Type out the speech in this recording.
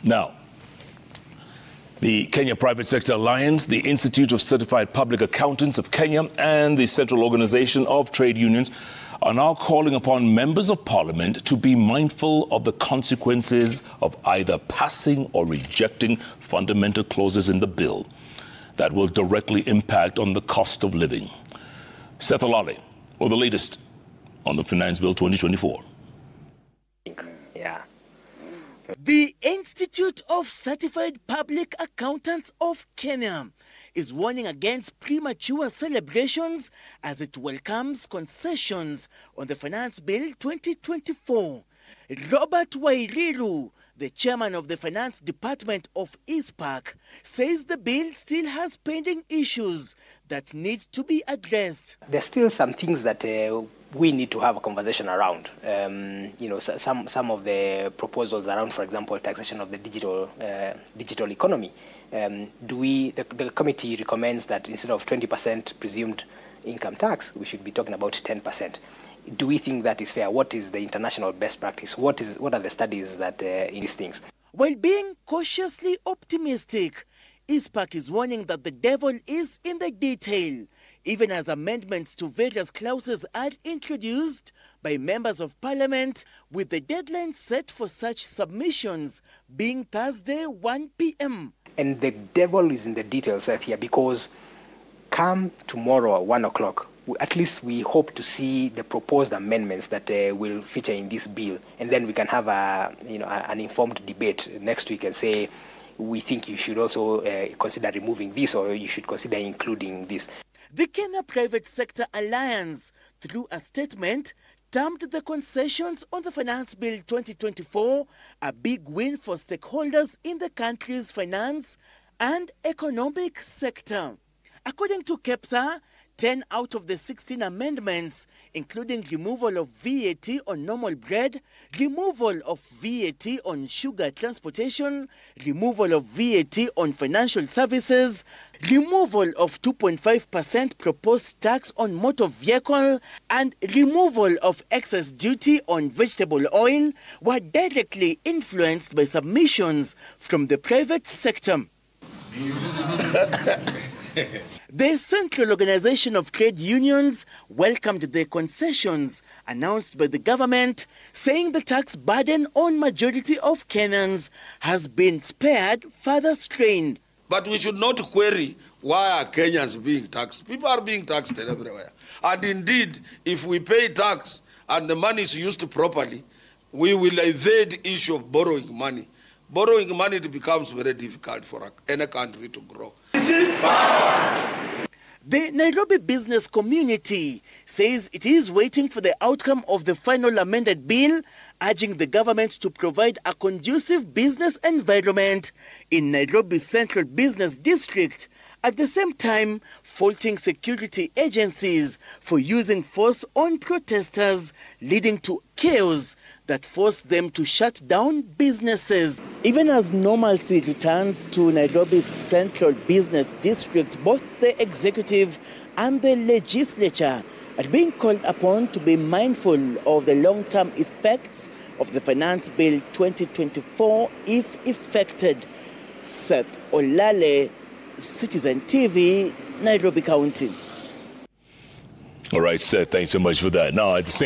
Now, the Kenya Private Sector Alliance, the Institute of Certified Public Accountants of Kenya, and the Central Organization of Trade Unions are now calling upon members of parliament to be mindful of the consequences of either passing or rejecting fundamental clauses in the bill that will directly impact on the cost of living. Seth Olale, or the latest on the Finance Bill 2024. Yeah. The Institute of Certified Public Accountants of Kenya is warning against premature celebrations as it welcomes concessions on the Finance Bill 2024. Robert Wairiru, the chairman of the Finance Department of ISPAC, says the bill still has pending issues that need to be addressed. There's still some things that we need to have a conversation around. Some of the proposals around, for example, taxation of the digital economy. The committee recommends that instead of 20% presumed income tax, we should be talking about 10%. Do we think that is fair? What is the international best practice? What are the studies that in these things? While being cautiously optimistic, ISPAC is warning that the devil is in the detail, even as amendments to various clauses are introduced by members of parliament, with the deadline set for such submissions being Thursday, 1 p.m. And the devil is in the details here, because come tomorrow at 1 o'clock, at least we hope to see the proposed amendments that will feature in this bill, and then we can have an informed debate next week and say, we think you should also consider removing this, or you should consider including this. The Kenya Private Sector Alliance, through a statement, termed the concessions on the Finance Bill 2024 a big win for stakeholders in the country's finance and economic sector. According to KEPSA, 10 out of the 16 amendments, including removal of VAT on normal bread, removal of VAT on sugar transportation, removal of VAT on financial services, removal of 2.5% proposed tax on motor vehicle, and removal of excess duty on vegetable oil, were directly influenced by submissions from the private sector. The Central Organization of Trade Unions welcomed the concessions announced by the government, saying the tax burden on majority of Kenyans has been spared further strain. But we should not query why are Kenyans being taxed. People are being taxed everywhere. And indeed, if we pay tax and the money is used properly, we will evade the issue of borrowing money. Borrowing money, it becomes very difficult for any country to grow. The Nairobi business community says it is waiting for the outcome of the final amended bill, urging the government to provide a conducive business environment in Nairobi's Central Business District, at the same time faulting security agencies for using force on protesters, leading to chaos that forced them to shut down businesses. Even as normalcy returns to Nairobi's Central Business District, both the executive and the legislature are being called upon to be mindful of the long-term effects of the Finance Bill 2024 if effected. Seth Olale, Citizen TV, Nairobi County. All right, Seth, thanks so much for that. Now, at the same